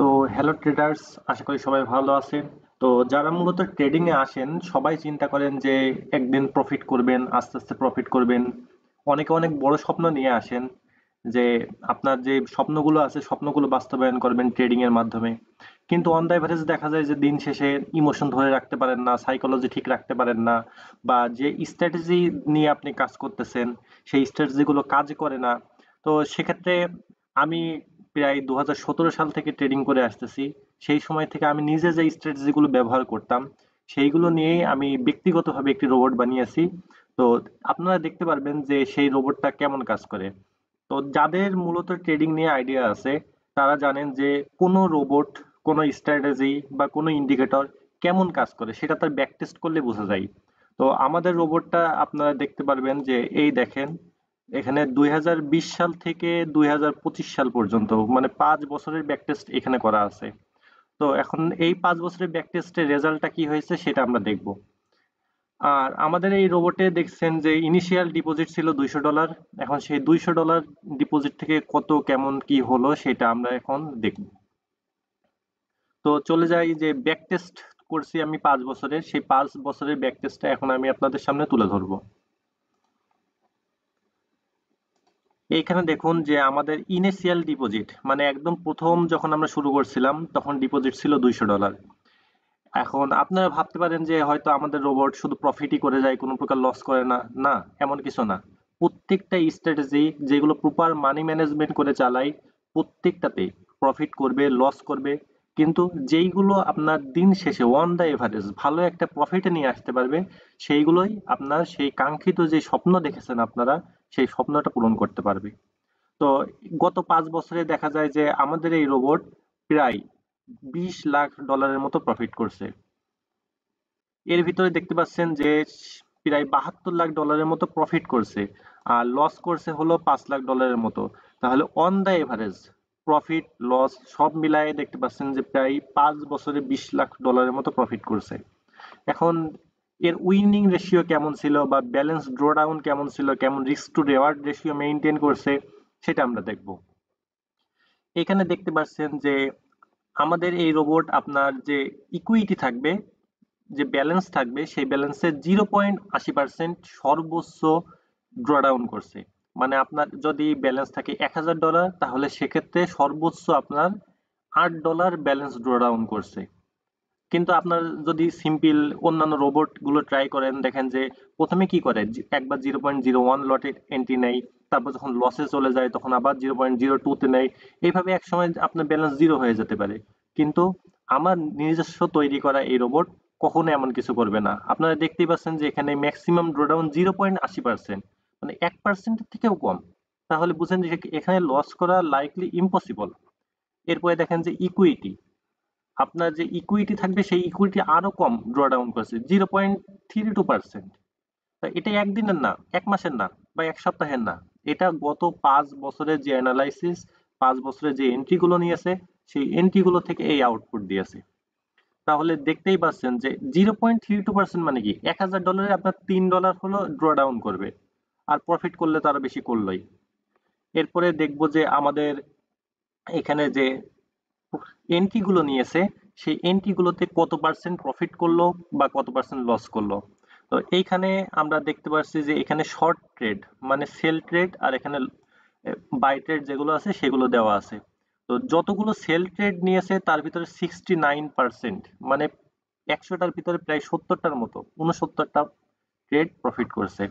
তো hello traders, আশা করি সবাই ভালো আছেন। তো যারা মূলত ট্রেডিং এ আসেন সবাই চিন্তা করেন যে একদিন প্রফিট করবেন, আস্তে আস্তে প্রফিট করবেন। অনেকে অনেক বড় স্বপ্ন নিয়ে আসেন যে আপনার যে স্বপ্নগুলো আছে স্বপ্নগুলো বাস্তবায়ন করবেন ট্রেডিং এর মাধ্যমে। কিন্তু অন দ্য এভারেজ দেখা যায় যে দিন শেষে ইমোশন ধরে রাখতে পারেন না, সাইকোলজি ঠিক রাখতে পারেন না, বা যে স্ট্র্যাটেজি নিয়ে আপনি কাজ করতেছেন সেই স্ট্র্যাটেজি গুলো কাজ করে না। তো সেক্ষেত্রে আমি প্রায় 2017 সাল থেকে ট্রেডিং করে আসতেছি। সেই সময় থেকে আমি নিজে যে স্ট্র্যাটেজি গুলো ব্যবহার করতাম সেইগুলো নিয়েই আমি ব্যক্তিগতভাবে একটি রোবট বানিয়েছি। তো আপনারা দেখতে পারবেন যে সেই রোবটটা কেমন কাজ করে। তো যাদের মূলত ট্রেডিং নিয়ে আইডিয়া আছে তারা জানেন যে কোনো রোবট, কোনো স্ট্র্যাটেজি বা কোনো ইন্ডিকেটর কেমন কাজ করে সেটা তার ব্যাক টেস্ট করলে বোঝা যায়। তো আমাদের রোবটটা আপনারা দেখতে পারবেন যে এই দেখেন, এখানে 2020 সাল থেকে 2025 সাল পর্যন্ত মানে 5 বছরের ব্যাক টেস্ট এখানে করা আছে। তো এখন এই 5 বছরের ব্যাক টেস্টের রেজাল্টটা কি হয়েছে সেটা আমরা দেখব। আর আমাদের এই রোবটে দেখছেন যে ইনিশিয়াল ডিপোজিট ছিল $200। এখন সেই $200 ডিপোজিট থেকে কত কেমন কি হলো সেটা আমরা এখন দেখব। তো চলে যাই যে ব্যাক টেস্ট করছি আমি 5 বছরের, সেই 5 বছরের ব্যাক টেস্টটা এখন আমি আপনাদের সামনে তুলে ধরবো। এইখানে দেখুন যে আমাদের ইনিশিয়াল ডিপোজিট মানে একদম প্রথম যখন আমরা শুরু করছিলাম তখন ডিপোজিট ছিল $200। এখন আপনারা ভাবতে পারেন যে হয়তো আমাদের রোবট শুধু প্রফিটই করে যায়, কোনো প্রকার লস করে না। না, এমন কিছু না। প্রত্যেকটা স্ট্র্যাটেজি যেগুলো প্রপার মানি ম্যানেজমেন্ট করে চালাই প্রত্যেকটাতেই প্রফিট করবে, লস করবে, কিন্তু যেইগুলো আপনার দিন শেষে অন দ্য এভারেজ ভালো একটা প্রফিটে নিয়ে আসতে পারবে সেইগুলোই আপনার সেই কাঙ্ক্ষিত যে স্বপ্ন দেখেছেন আপনারা সেই স্বপ্নটা পূরণ করতে পারবে। তো গত 5 বছরে দেখা যায় যে আমাদের এই রোবট প্রায় $20 লাখ মতো প্রফিট করছে। এর ভিতরে দেখতে পাচ্ছেন যে প্রায় $72 লাখ মতো প্রফিট করছে, আর লস করছে হলো $5 লাখ মতো। তাহলে on the average profit loss সব মিলায়ে দেখতে পাচ্ছেন যে প্রায় 5 বছরে $20 লাখ মতো প্রফিট করছে। এখন এর উইনিং রেশিও কেমন ছিল বা ব্যালেন্স ড্র ডাউন কেমন ছিল, কেমন risk two reward ratio maintain করছে সেটা আমরা দেখব। এখানে দেখতে পাচ্ছেন যে আমাদের এই রোবট আপনার যে ইকুইটি থাকবে, যে ব্যালেন্স থাকবে সেই ব্যালেন্সের 0.80% সর্বোচ্চ ড্রডাউন করছে। মানে আপনার যদি ব্যালেন্স থাকে $1000 তাহলে সেক্ষেত্রে সর্বোচ্চ আপনার $8 ব্যালেন্স ড্রডাউন করছে। কিন্তু আপনার যদি সিম্পল অন্যান্য রোবট গুলো ট্রাই করেন দেখেন যে প্রথমে কি করে একবার 0.01 লটে এন্ট্রি নেয়, তারপর যখন লসে চলে যায় তখন আবার 0.02 তে নেয়। এইভাবে এক সময় আপনার ব্যালেন্স জিরো হয়ে যেতে পারে। কিন্তু আমার নিজস্ব তৈরি করা এই রোবট কখনো এমন কিছু করবে না। আপনারা দেখতেই পাচ্ছেন যে এখানে ম্যাক্সিমাম ড্রডাউন 0.80%, মানে 1%-এর থেকেও কম। তাহলে বুঝেন যে এখানে লস করা লাইকলি ইম্পসিবল। এরপরে দেখেন যে ইকুইটি, আপনার যে ইকুইটি থাকবে সেই ইকুইটি আরো কম ড্র ডাউন করছে 0.32%। এটা একদিনের না, এক মাসের না, বা এক সপ্তাহের না, এটা গত 5 বছরের যে অ্যানালাইসিস, 5 বছরের যে এন্ট্রি গুলো নিয়েছে সেই এন্ট্রি গুলো থেকে এই আউটপুট দিয়েছে। তাহলে দেখতেই পাচ্ছেন যে 0.32% মানে কি $1000 আপনার $3 হলো ড্র ডাউন করবে, আর প্রফিট করলে তো আরো বেশি করলোই। এরপরে দেখবো যে আমাদের এখানে যে এন্ট্রি গুলো নিয়েছে সেই এন্ট্রি গুলোতে কত পার্সেন্ট প্রফিট করলো বা কত পার্সেন্ট লস করলো। তো এইখানে আমরা দেখতে পাচ্ছি যে এখানে শর্ট ট্রেড মানে সেল ট্রেড, আর এখানে বাই ট্রেড যেগুলো আছে সেগুলো দেওয়া আছে। তো যতগুলো সেল ট্রেড নিয়েছে তার ভিতরে 69% মানে 100টার ভিতরে প্রায় 70টার মতো 69টা ট্রেড প্রফিট করছে।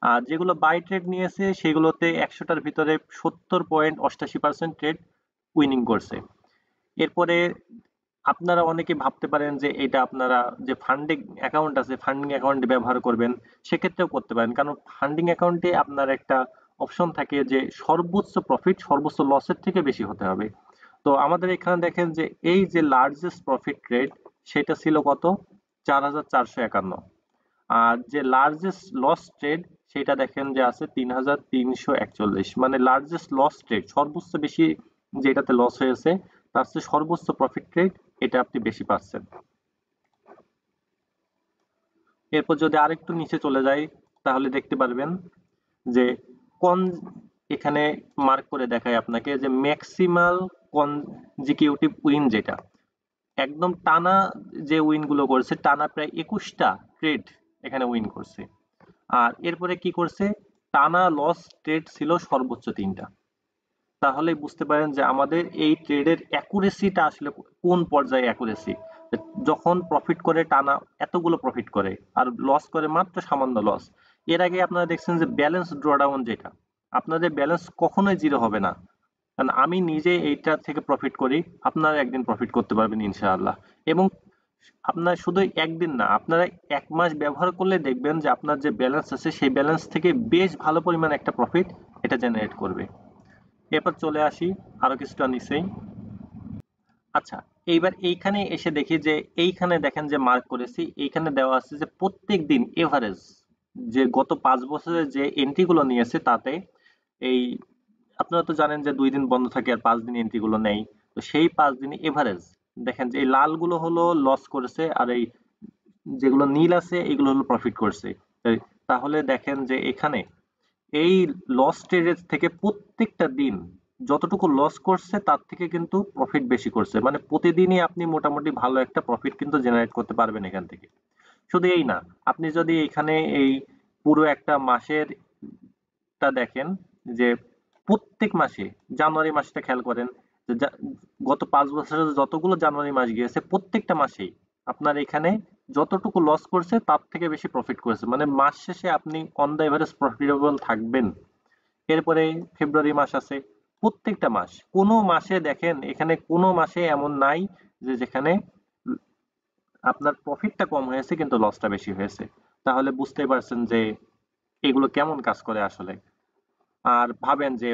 আর যেগুলো বাই ট্রেড নিয়েছে সেগুলোতে 100টার ভিতরে 70.88% ট্রেড উইনিং করছে। এরপরে আপনারা অনেকে ভাবতে পারেন যে এটা আপনারা যে ফান্ডিং অ্যাকাউন্ট আছে ফান্ডিং অ্যাকাউন্টে ব্যবহার করবেন, সেক্ষেত্রেও করতে পারেন, কারণ ফান্ডিং অ্যাকাউন্টে আপনার একটা অপশন থাকে যে সর্বোচ্চ প্রফিট সর্বোচ্চ লসের থেকে বেশি হতে হবে। তো আমাদের এখানে দেখেন যে এই যে লার্জেস্ট প্রফিট ট্রেড সেটা ছিল কত, 4451। আর যে লার্জেস্ট লস ট্রেড সেটা দেখেন যে আছে 3341, মানে লার্জেস্ট লস ট্রেড সর্বোচ্চ বেশি যেটাতে লস হয়েছে তার চেয়ে সর্বোচ্চ প্রফিট ট্রেড এটা আপনি বেশি পাচ্ছেন। এরপর যদি আরেকটু নিচে চলে যাই তাহলে দেখতে পারবেন যে কোন, এখানে মার্ক করে দেখায় আপনাকে যে ম্যাক্সিমাল কনজিকিউটিভ উইন যেটা, একদম টানা যে উইন গুলো করছে, টানা প্রায় 21টা ট্রেড এখানে উইন করছে। আর এরপরে কি করছে, টানা লস ট্রেড ছিল সর্বোচ্চ 3টা। তাহলে বুঝতে পারেন যে আমাদের এই ট্রেডের অ্যাকুরেসিটা আসলে কোন পর্যায়ে অ্যাকুরেসি। যখন প্রফিট করে টানা এতগুলো প্রফিট করে, আর লস করে মাত্র সামান্য লস। এর আগে আপনারা দেখছেন যে ব্যালেন্স ড্রডাউন যেটা, আপনাদের ব্যালেন্স কখনোই জিরো হবে না। কারণ আমি নিজে এইটা থেকে প্রফিট করি, আপনারা একদিন প্রফিট করতে পারবেন ইনশাআল্লাহ। এবং আপনার শুধু একদিন না, আপনারা 1 মাস ব্যবহার করলে দেখবেন যে আপনার যে ব্যালেন্স আছে সেই ব্যালেন্স থেকে বেশ ভালো পরিমাণ একটা প্রফিট এটা জেনারেট করবে। এরপর চলে আসি আরো কিছুটা নিচেই। আচ্ছা, এইবার এইখানে এসে দেখি যে এইখানে দেখেন যে মার্ক করেছি, এইখানে দেওয়া আছে যে প্রত্যেক দিন এভারেজ যে গত 5 বছরের যে এন্ট্রি গুলো নিয়েছে তাতে এই, আপনারা তো জানেন যে 2 দিন বন্ধ থাকে আর 5 দিন এন্ট্রি গুলো নেই। তো সেই 5 দিনে এভারেজ দেখেন যে এই লাল গুলো হলো লস করেছে, আর এই যেগুলো নীল আছে এগুলো হলো প্রফিট করছে। তাহলে দেখেন যে এখানে এই লস ট্রেডের থেকে প্রত্যেকটা দিন যতটুকু লস করছে তার থেকে কিন্তু প্রফিট বেশি করছে, মানে প্রতিদিনই আপনি মোটামুটি ভালো একটা প্রফিট কিন্তু জেনারেট করতে পারবেন এখান থেকে। শুধু এই না, আপনি যদি এখানে এই পুরো একটা মাসের টা দেখেন যে প্রত্যেক মাসে, জানুয়ারি মাসটা খেয়াল করেন যে গত 5 বছরে যতগুলো জানুয়ারি মাস গিয়েছে প্রত্যেকটা মাসেই আপনার এখানে যতটুকু লস করছে তার থেকে বেশি প্রফিট করেছে, মানে মাস শেষে আপনি অন দ্য এভারেজ প্রফিটেবল থাকবেন। এরপরে ফেব্রুয়ারি মাস আছে, প্রত্যেকটা মাস, কোনো মাসে দেখেন এখানে কোনো মাসে এমন নাই যে যেখানে আপনার প্রফিটটা কম হয়েছে কিন্তু লসটা বেশি হয়েছে। তাহলে বুঝতেই পারছেন যে এগুলো কেমন কাজ করে আসলে। আর ভাবেন যে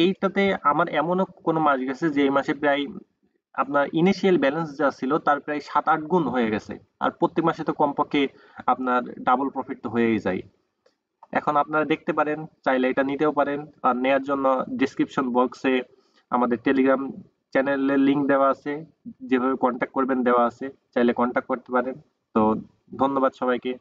এইটাতে আমার এমনও কোনো মাস গেছে যে এই মাসে প্রায় আপনার ইনিশিয়াল ব্যালেন্স যা ছিল তার প্রায় 7-8 গুণ হয়ে গেছে, আর প্রত্যেক মাসে তো কমপক্ষে আপনার ডাবল প্রফিট তো হয়েই যায়। এখন আপনারা দেখতে পারেন, চাইলে এটা নিতেও পারেন। আর নেয়ার জন্য ডিসক্রিপশন বক্সে আমাদের টেলিগ্রাম চ্যানেলের লিংক দেওয়া আছে, যেভাবে কন্ট্যাক্ট করবেন দেওয়া আছে, চাইলে কন্ট্যাক্ট করতে পারেন। তো ধন্যবাদ সবাইকে।